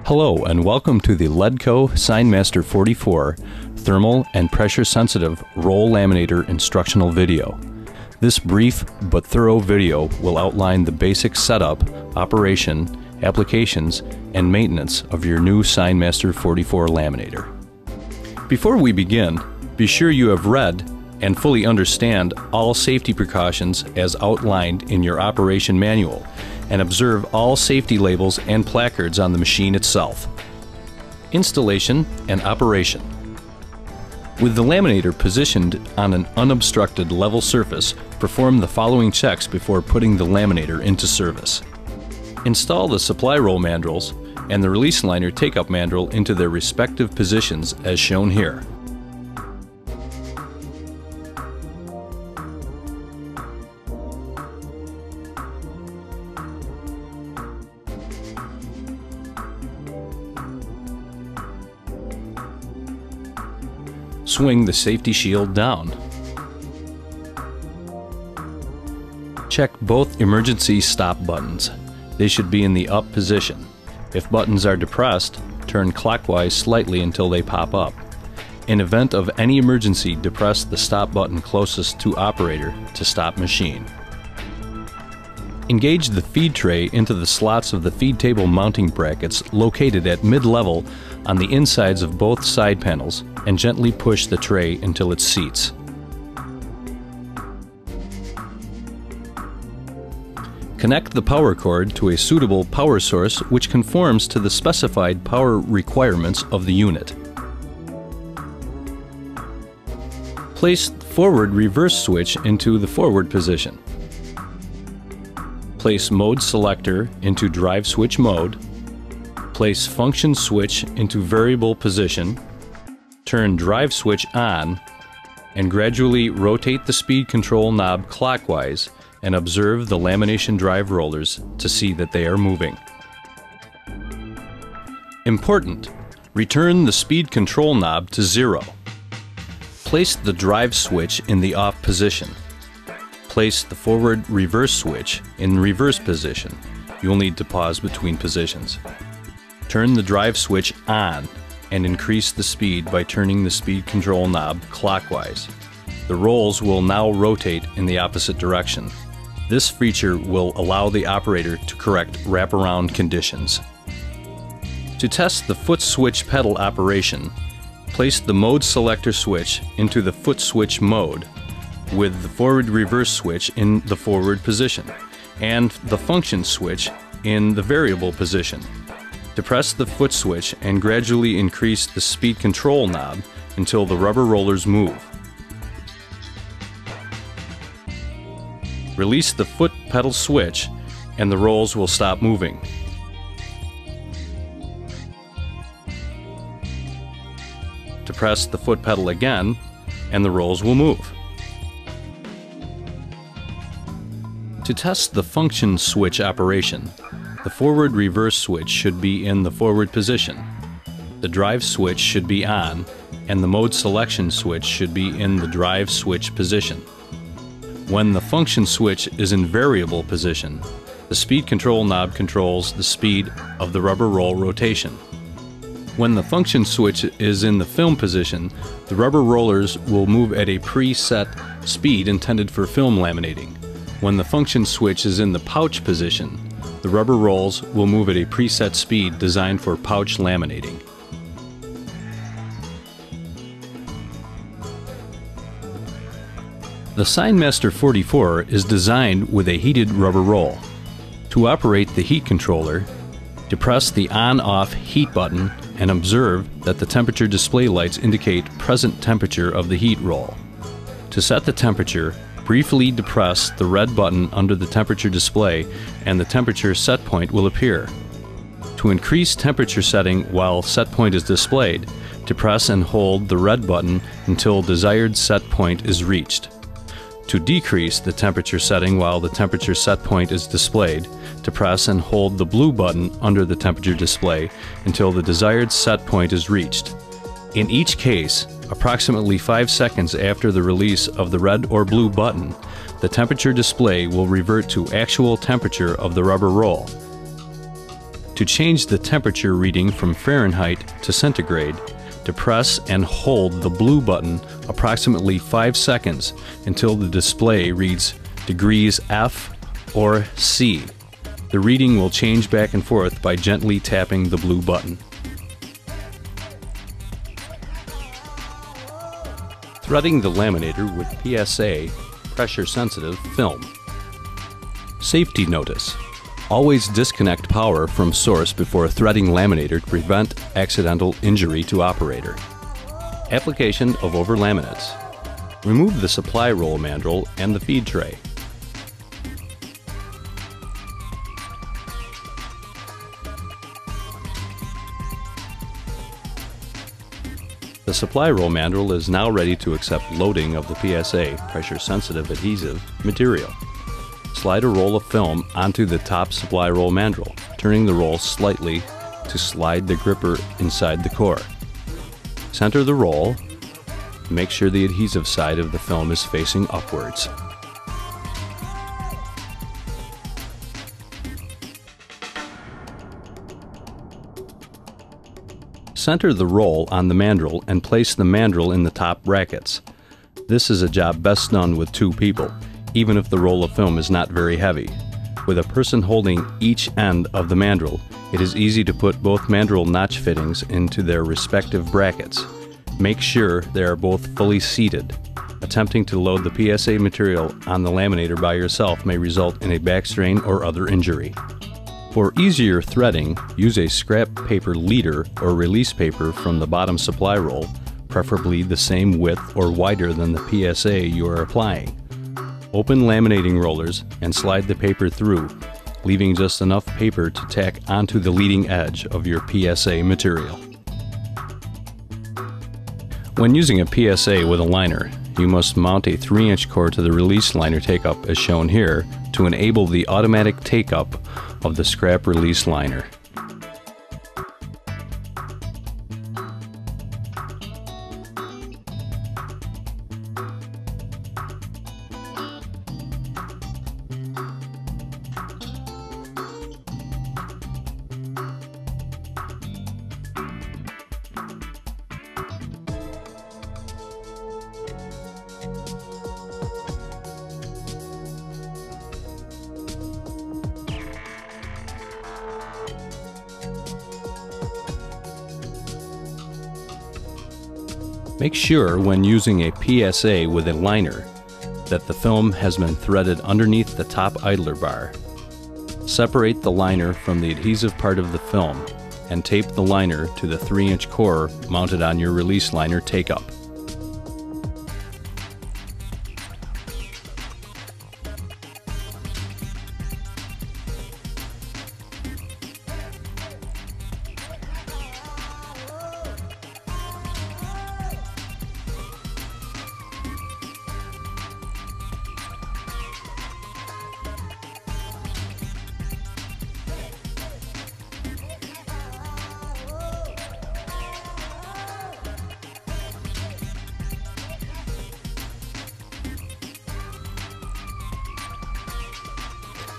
Hello and welcome to the Ledco Signmaster 44 Thermal and Pressure Sensitive Roll Laminator instructional video. This brief but thorough video will outline the basic setup, operation, applications, and maintenance of your new Signmaster 44 laminator. Before we begin, be sure you have read and fully understand all safety precautions as outlined in your operation manual, and observe all safety labels and placards on the machine itself. Installation and operation. With the laminator positioned on an unobstructed level surface, perform the following checks before putting the laminator into service. Install the supply roll mandrels and the release liner take-up mandrel into their respective positions as shown here. Swing the safety shield down. Check both emergency stop buttons. They should be in the up position. If buttons are depressed, turn clockwise slightly until they pop up. In event of any emergency, depress the stop button closest to operator to stop machine. Engage the feed tray into the slots of the feed table mounting brackets located at mid-level on the insides of both side panels and gently push the tray until it seats. Connect the power cord to a suitable power source which conforms to the specified power requirements of the unit. Place the forward reverse switch into the forward position. Place mode selector into drive switch mode. Place function switch into variable position. Turn drive switch on and gradually rotate the speed control knob clockwise and observe the lamination drive rollers to see that they are moving. Important: return the speed control knob to 0. Place the drive switch in the off position. Place the forward reverse switch in reverse position. You'll need to pause between positions. Turn the drive switch on and increase the speed by turning the speed control knob clockwise. The rolls will now rotate in the opposite direction. This feature will allow the operator to correct wraparound conditions. To test the foot switch pedal operation, place the mode selector switch into the foot switch mode with the forward reverse switch in the forward position and the function switch in the variable position. Depress the foot switch and gradually increase the speed control knob until the rubber rollers move. Release the foot pedal switch and the rolls will stop moving. Depress the foot pedal again and the rolls will move. To test the function switch operation, the forward reverse switch should be in the forward position. The drive switch should be on and the mode selection switch should be in the drive switch position. When the function switch is in variable position, the speed control knob controls the speed of the rubber roll rotation. When the function switch is in the film position, the rubber rollers will move at a preset speed intended for film laminating. When the function switch is in the pouch position, the rubber rolls will move at a preset speed designed for pouch laminating. The Signmaster 44 is designed with a heated rubber roll. To operate the heat controller, depress the on-off heat button and observe that the temperature display lights indicate present temperature of the heat roll. To set the temperature, briefly depress the red button under the temperature display and the temperature set point will appear. To increase temperature setting while set point is displayed, depress and hold the red button until desired set point is reached. To decrease the temperature setting while the temperature set point is displayed, depress and hold the blue button under the temperature display until the desired set point is reached. In each case, approximately 5 seconds after the release of the red or blue button, the temperature display will revert to actual temperature of the rubber roll. To change the temperature reading from Fahrenheit to centigrade, depress and hold the blue button approximately 5 seconds until the display reads degrees F or C. The reading will change back and forth by gently tapping the blue button. Threading the laminator with PSA pressure-sensitive film. Safety notice. Always disconnect power from source before threading laminator to prevent accidental injury to operator. Application of over laminates. Remove the supply roll mandrel and the feed tray. The supply roll mandrel is now ready to accept loading of the PSA pressure-sensitive adhesive material. Slide a roll of film onto the top supply roll mandrel, turning the roll slightly to slide the gripper inside the core. Center the roll. Make sure the adhesive side of the film is facing upwards. Center the roll on the mandrel and place the mandrel in the top brackets. This is a job best done with 2 people, even if the roll of film is not very heavy. With a person holding each end of the mandrel, it is easy to put both mandrel notch fittings into their respective brackets. Make sure they are both fully seated. Attempting to load the PSA material on the laminator by yourself may result in a back strain or other injury. For easier threading, use a scrap paper leader or release paper from the bottom supply roll, preferably the same width or wider than the PSA you are applying. Open laminating rollers and slide the paper through, leaving just enough paper to tack onto the leading edge of your PSA material. When using a PSA with a liner, you must mount a 3-inch core to the release liner take-up as shown here to enable the automatic take-up of the scrap release liner. Make sure when using a PSA with a liner that the film has been threaded underneath the top idler bar. Separate the liner from the adhesive part of the film and tape the liner to the 3-inch core mounted on your release liner take-up.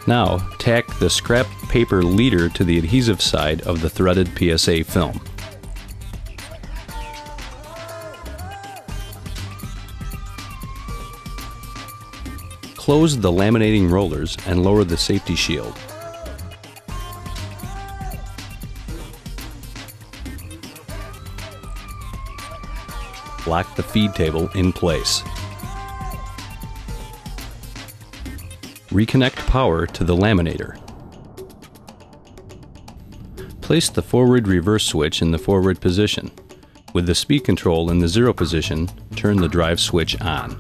Now, tack the scrap paper leader to the adhesive side of the threaded PSA film. Close the laminating rollers and lower the safety shield. Lock the feed table in place. Reconnect power to the laminator. Place the forward-reverse switch in the forward position. With the speed control in the 0 position, turn the drive switch on.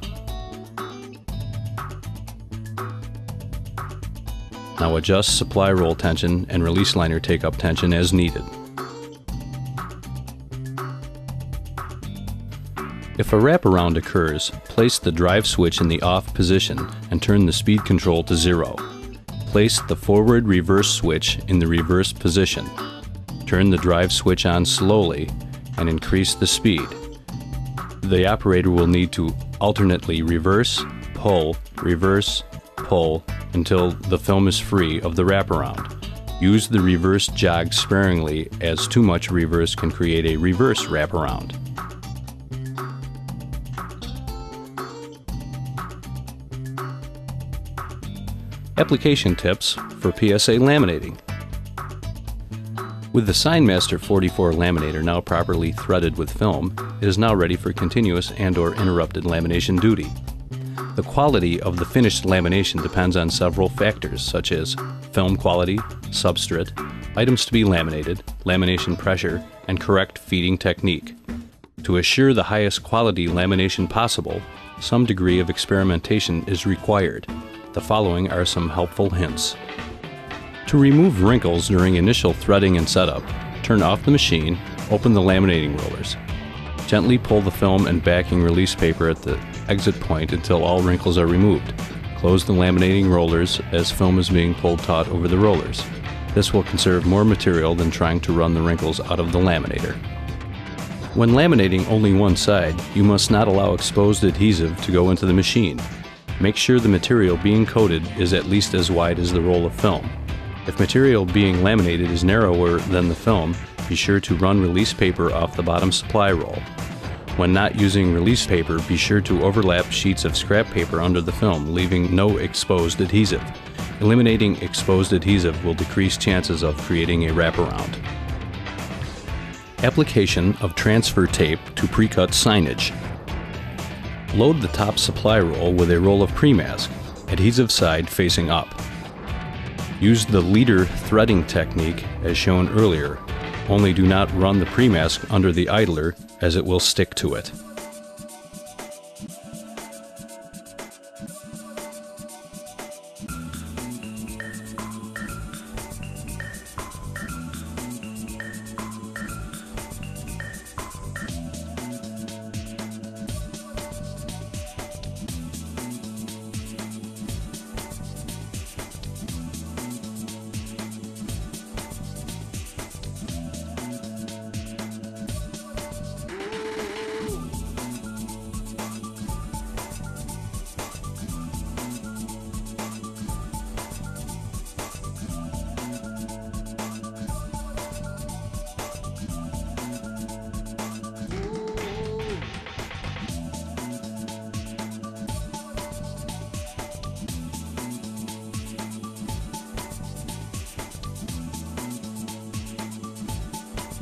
Now adjust supply roll tension and release liner take-up tension as needed. If a wraparound occurs, place the drive switch in the off position and turn the speed control to 0. Place the forward-reverse switch in the reverse position. Turn the drive switch on slowly and increase the speed. The operator will need to alternately reverse, pull, until the film is free of the wraparound. Use the reverse jog sparingly, as too much reverse can create a reverse wraparound. Application tips for PSA laminating. With the Signmaster 44 laminator now properly threaded with film, it is now ready for continuous and/or interrupted lamination duty. The quality of the finished lamination depends on several factors such as film quality, substrate, items to be laminated, lamination pressure, and correct feeding technique. To assure the highest quality lamination possible, some degree of experimentation is required. The following are some helpful hints. To remove wrinkles during initial threading and setup, turn off the machine, open the laminating rollers. Gently pull the film and backing release paper at the exit point until all wrinkles are removed. Close the laminating rollers as film is being pulled taut over the rollers. This will conserve more material than trying to run the wrinkles out of the laminator. When laminating only one side, you must not allow exposed adhesive to go into the machine. Make sure the material being coated is at least as wide as the roll of film. If material being laminated is narrower than the film, be sure to run release paper off the bottom supply roll. When not using release paper, be sure to overlap sheets of scrap paper under the film, leaving no exposed adhesive. Eliminating exposed adhesive will decrease chances of creating a wraparound. Application of transfer tape to pre-cut signage. Load the top supply roll with a roll of pre-mask, adhesive side facing up. Use the leader threading technique as shown earlier, only do not run the pre-mask under the idler as it will stick to it.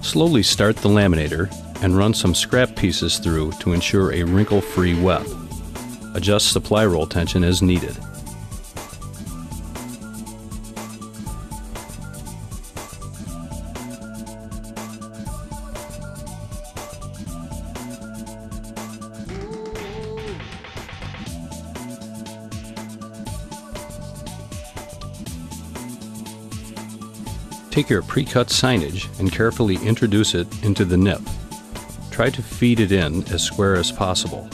Slowly start the laminator and run some scrap pieces through to ensure a wrinkle-free web. Adjust supply roll tension as needed. Take your pre-cut signage and carefully introduce it into the nip. Try to feed it in as square as possible.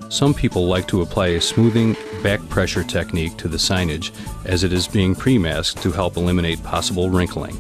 Some people like to apply a smoothing back pressure technique to the signage as it is being pre-masked to help eliminate possible wrinkling.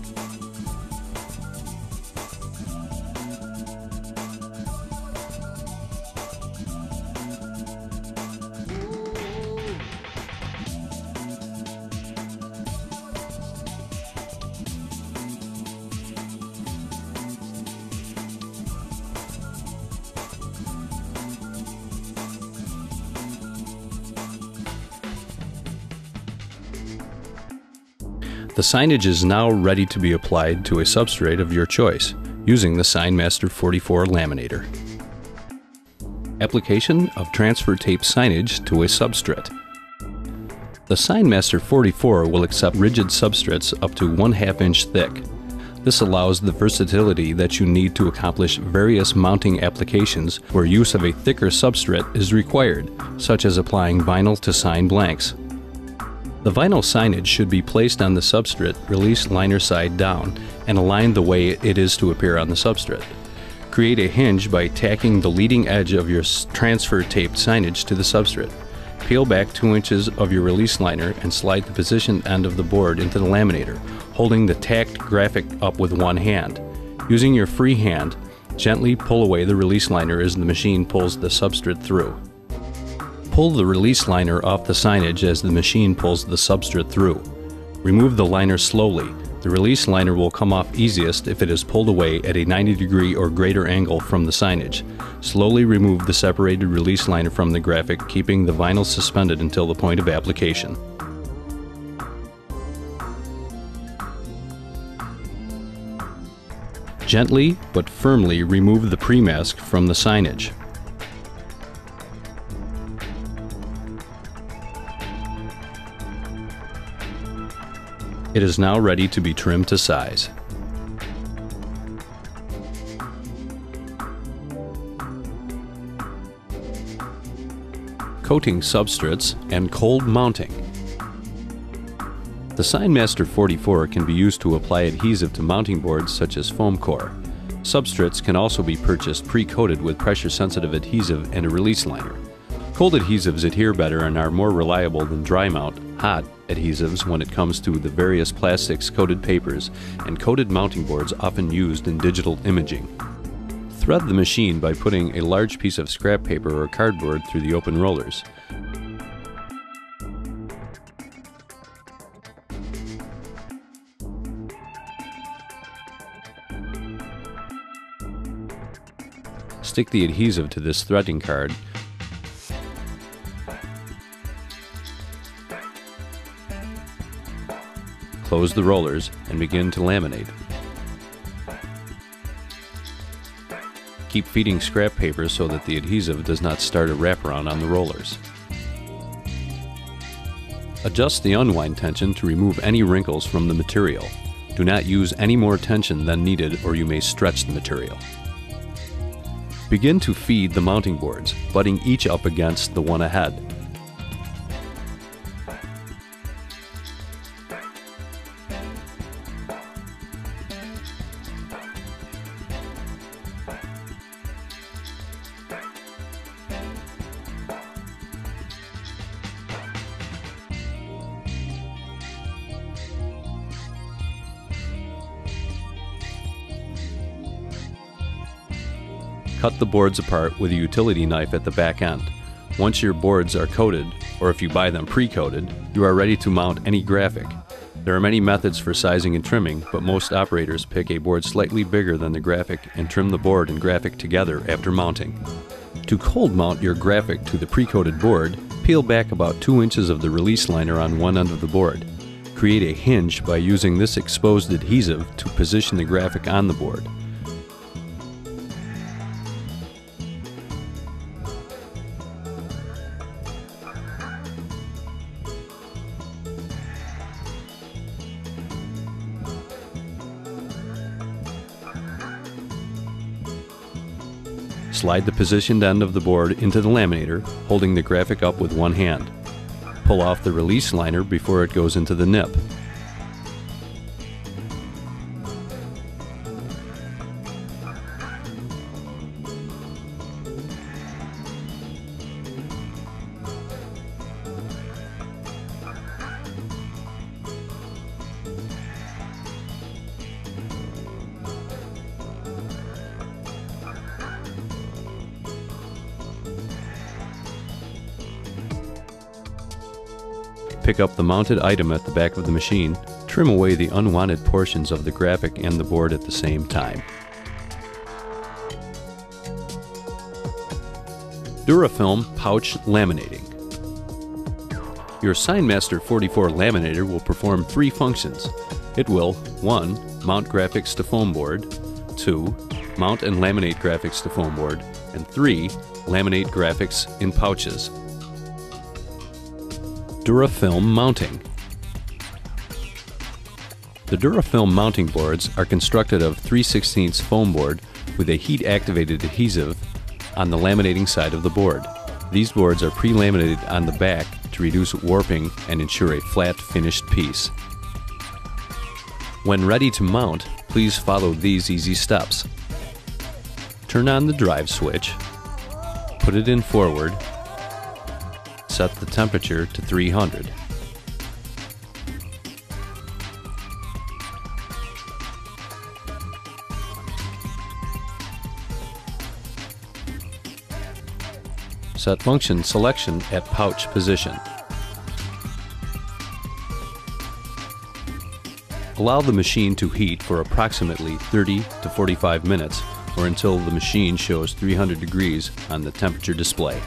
The signage is now ready to be applied to a substrate of your choice, using the Signmaster 44 laminator. Application of transfer tape signage to a substrate. The Signmaster 44 will accept rigid substrates up to 1/2 inch thick. This allows the versatility that you need to accomplish various mounting applications where use of a thicker substrate is required, such as applying vinyl to sign blanks. The vinyl signage should be placed on the substrate, release liner side down, and aligned the way it is to appear on the substrate. Create a hinge by tacking the leading edge of your transfer taped signage to the substrate. Peel back 2 inches of your release liner and slide the positioned end of the board into the laminator, holding the tacked graphic up with one hand. Using your free hand, gently pull away the release liner as the machine pulls the substrate through. Pull the release liner off the signage as the machine pulls the substrate through. Remove the liner slowly, The release liner will come off easiest if it is pulled away at a 90-degree or greater angle from the signage. Slowly remove the separated release liner from the graphic, keeping the vinyl suspended until the point of application. Gently but firmly remove the pre-mask from the signage. It is now ready to be trimmed to size. Coating substrates and cold mounting. The Signmaster 44 can be used to apply adhesive to mounting boards such as foam core. Substrates can also be purchased pre-coated with pressure-sensitive adhesive and a release liner. Cold adhesives adhere better and are more reliable than dry mount, hot adhesives when it comes to the various plastics, coated papers, and coated mounting boards often used in digital imaging. Thread the machine by putting a large piece of scrap paper or cardboard through the open rollers. Stick the adhesive to this threading card. Close the rollers and begin to laminate. Keep feeding scrap paper so that the adhesive does not start a wraparound on the rollers. Adjust the unwind tension to remove any wrinkles from the material. Do not use any more tension than needed or you may stretch the material. Begin to feed the mounting boards, butting each up against the one ahead. Cut the boards apart with a utility knife at the back end. Once your boards are coated, or if you buy them pre-coated, you are ready to mount any graphic. There are many methods for sizing and trimming, but most operators pick a board slightly bigger than the graphic and trim the board and graphic together after mounting. To cold mount your graphic to the pre-coated board, peel back about 2 inches of the release liner on one end of the board. Create a hinge by using this exposed adhesive to position the graphic on the board. Slide the positioned end of the board into the laminator, holding the graphic up with one hand. Pull off the release liner before it goes into the nip. Pick up the mounted item at the back of the machine, trim away the unwanted portions of the graphic and the board at the same time. Durafilm Pouch Laminating. Your Signmaster 44 laminator will perform 3 functions. It will 1. Mount graphics to foam board, 2. Mount and laminate graphics to foam board, and 3. Laminate graphics in pouches. Durafilm mounting. The Durafilm mounting boards are constructed of 3/16 foam board with a heat-activated adhesive on the laminating side of the board. These boards are pre-laminated on the back to reduce warping and ensure a flat, finished piece. When ready to mount, please follow these easy steps. Turn on the drive switch, put it in forward, set the temperature to 300. Set function selection at pouch position. Allow the machine to heat for approximately 30 to 45 minutes or until the machine shows 300 degrees on the temperature display.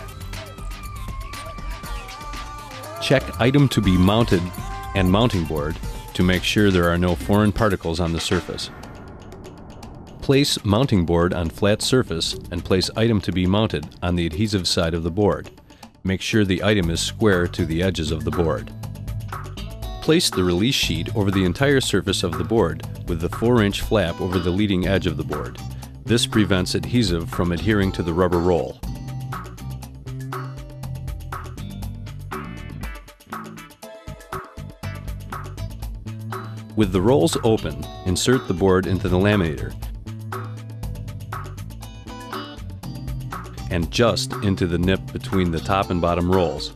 Check item to be mounted and mounting board to make sure there are no foreign particles on the surface. Place mounting board on flat surface and place item to be mounted on the adhesive side of the board. Make sure the item is square to the edges of the board. Place the release sheet over the entire surface of the board with the 4-inch flap over the leading edge of the board. This prevents adhesive from adhering to the rubber roll. With the rolls open, insert the board into the laminator and just into the nip between the top and bottom rolls.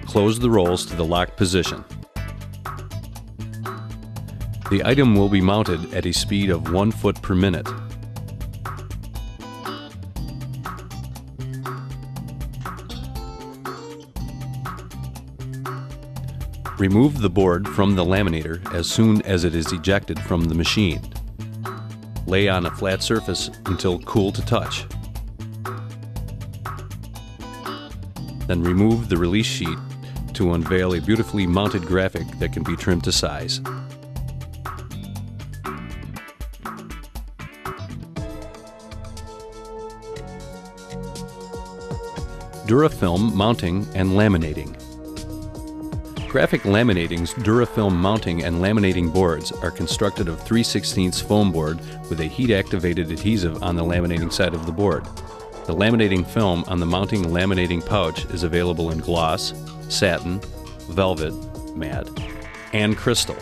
Close the rolls to the locked position. The item will be mounted at a speed of 1 foot per minute. Remove the board from the laminator as soon as it is ejected from the machine. Lay on a flat surface until cool to touch. Then remove the release sheet to unveil a beautifully mounted graphic that can be trimmed to size. Durafilm mounting and laminating. Graphic Laminating's Durafilm mounting and laminating boards are constructed of 3/16 foam board with a heat-activated adhesive on the laminating side of the board. The laminating film on the mounting laminating pouch is available in gloss, satin, velvet, matte, and crystal.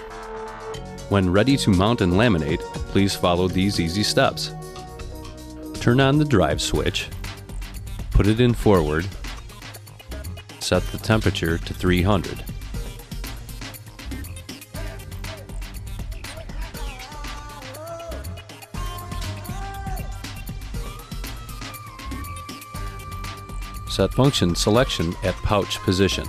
When ready to mount and laminate, please follow these easy steps. Turn on the drive switch, put it in forward, set the temperature to 300. Set function selection at pouch position.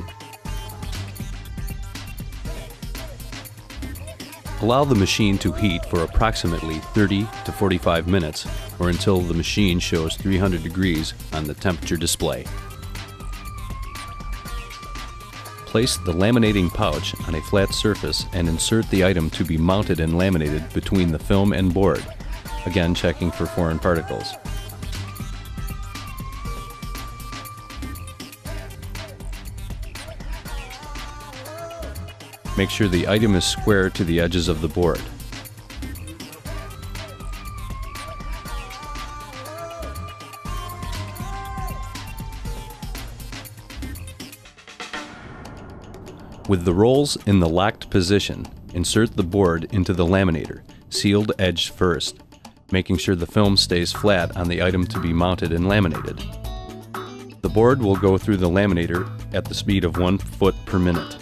Allow the machine to heat for approximately 30 to 45 minutes or until the machine shows 300 degrees on the temperature display. Place the laminating pouch on a flat surface and insert the item to be mounted and laminated between the film and board, again checking for foreign particles. Make sure the item is square to the edges of the board. With the rolls in the locked position, insert the board into the laminator, sealed edge first, making sure the film stays flat on the item to be mounted and laminated. The board will go through the laminator at the speed of 1 foot per minute.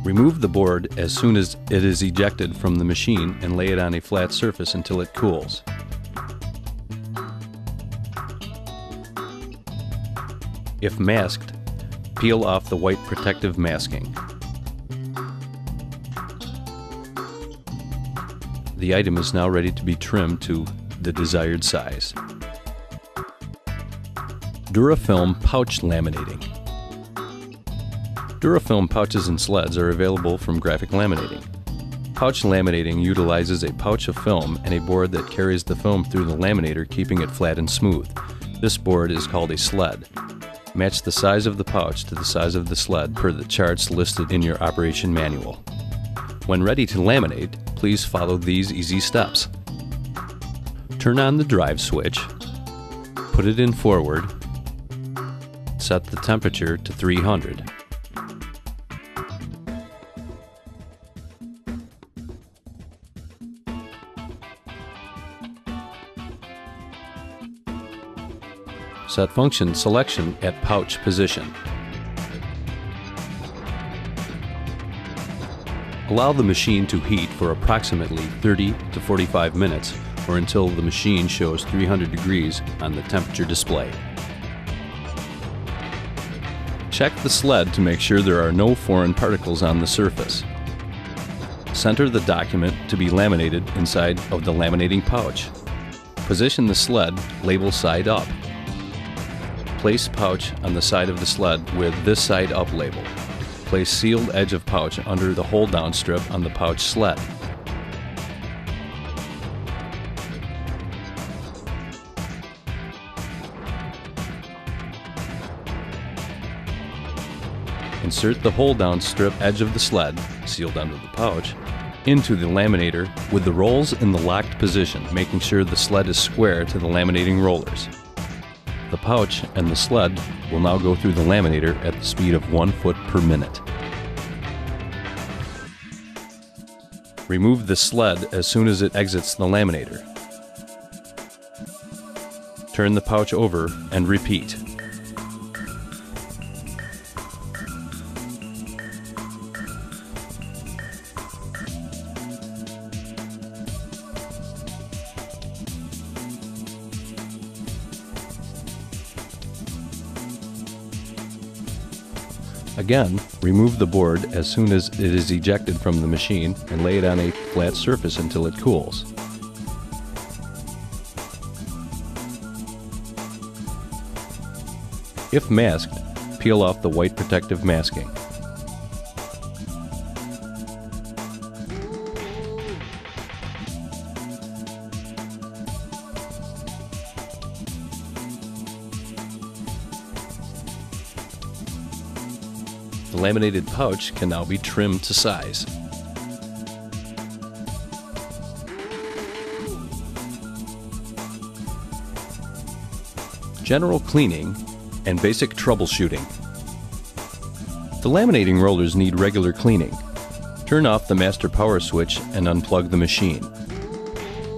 Remove the board as soon as it is ejected from the machine and lay it on a flat surface until it cools. If masked, peel off the white protective masking. The item is now ready to be trimmed to the desired size. Durafilm pouch laminating. Durafilm pouches and sleds are available from Graphic Laminating. Pouch laminating utilizes a pouch of film and a board that carries the film through the laminator, keeping it flat and smooth. This board is called a sled. Match the size of the pouch to the size of the sled per the charts listed in your operation manual. When ready to laminate, please follow these easy steps. Turn on the drive switch, put it in forward, set the temperature to 300. Set function selection at pouch position. Allow the machine to heat for approximately 30 to 45 minutes or until the machine shows 300 degrees on the temperature display. Check the sled to make sure there are no foreign particles on the surface. Center the document to be laminated inside of the laminating pouch. Position the sled label side up. Place pouch on the side of the sled with this side up label. Place sealed edge of pouch under the hold down strip on the pouch sled. Insert the hold down strip edge of the sled, sealed under the pouch, into the laminator with the rolls in the locked position, making sure the sled is square to the laminating rollers. The pouch and the sled will now go through the laminator at the speed of 1 foot per minute. Remove the sled as soon as it exits the laminator. Turn the pouch over and repeat. Again, remove the board as soon as it is ejected from the machine and lay it on a flat surface until it cools. If masked, peel off the white protective masking. The laminated pouch can now be trimmed to size. General cleaning and basic troubleshooting. The laminating rollers need regular cleaning. Turn off the master power switch and unplug the machine.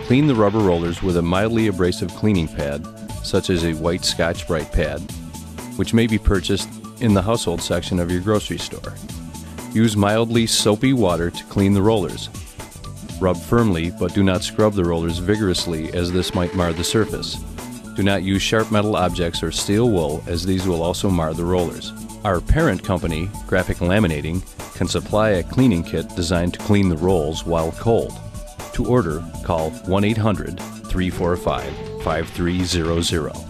Clean the rubber rollers with a mildly abrasive cleaning pad, such as a white Scotch-Brite pad, which may be purchased in the household section of your grocery store. Use mildly soapy water to clean the rollers. Rub firmly, but do not scrub the rollers vigorously, as this might mar the surface. Do not use sharp metal objects or steel wool, as these will also mar the rollers. Our parent company, Graphic Laminating, can supply a cleaning kit designed to clean the rolls while cold. To order, call 1-800-345-5300.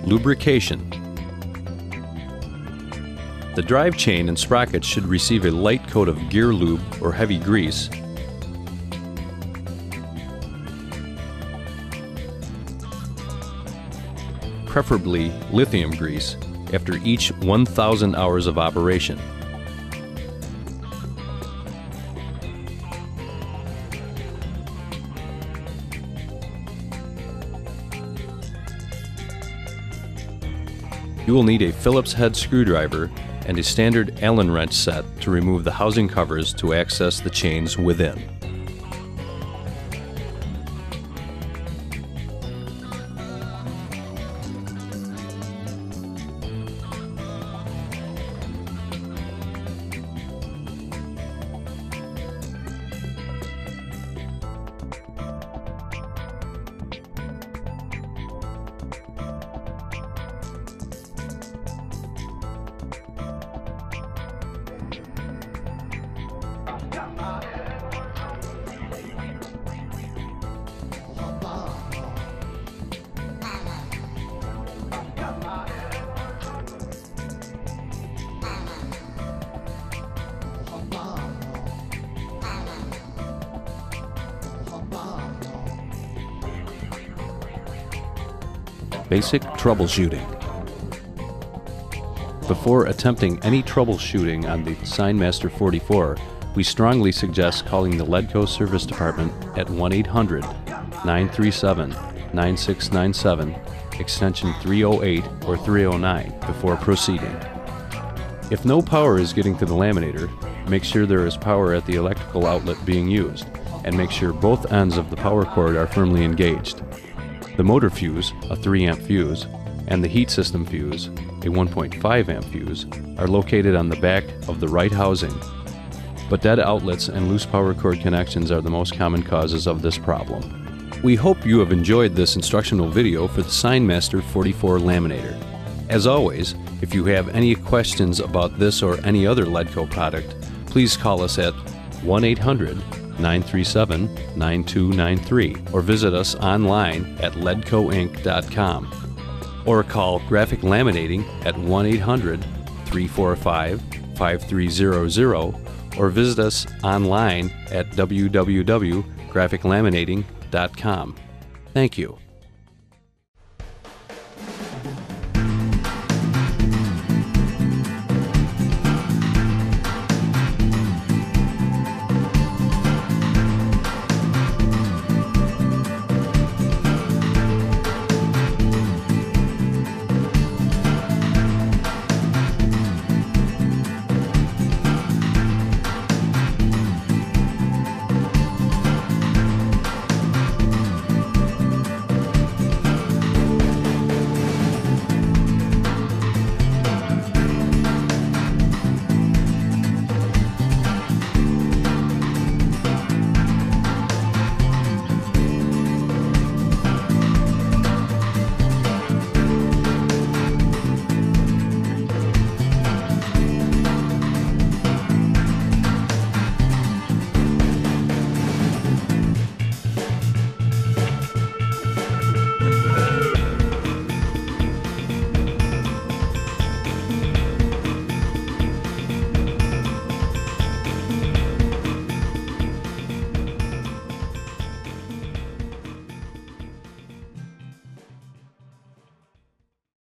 Lubrication. The drive chain and sprockets should receive a light coat of gear lube or heavy grease, preferably lithium grease, after each 1,000 hours of operation. You will need a Phillips head screwdriver and a standard Allen wrench set to remove the housing covers to access the chains within. Basic troubleshooting. Before attempting any troubleshooting on the Signmaster 44, we strongly suggest calling the Ledco service department at 1-800-937-9697, extension 308 or 309 before proceeding. If no power is getting to the laminator, make sure there is power at the electrical outlet being used, and make sure both ends of the power cord are firmly engaged. The motor fuse, a 3 amp fuse, and the heat system fuse, a 1.5 amp fuse, are located on the back of the right housing. But dead outlets and loose power cord connections are the most common causes of this problem. We hope you have enjoyed this instructional video for the Signmaster 44 Laminator. As always, if you have any questions about this or any other Ledco product, please call us at 1-800-937-9293 or visit us online at ledcoinc.com, or call Graphic Laminating at 1-800-345-5300 or visit us online at www.graphiclaminating.com. Thank you.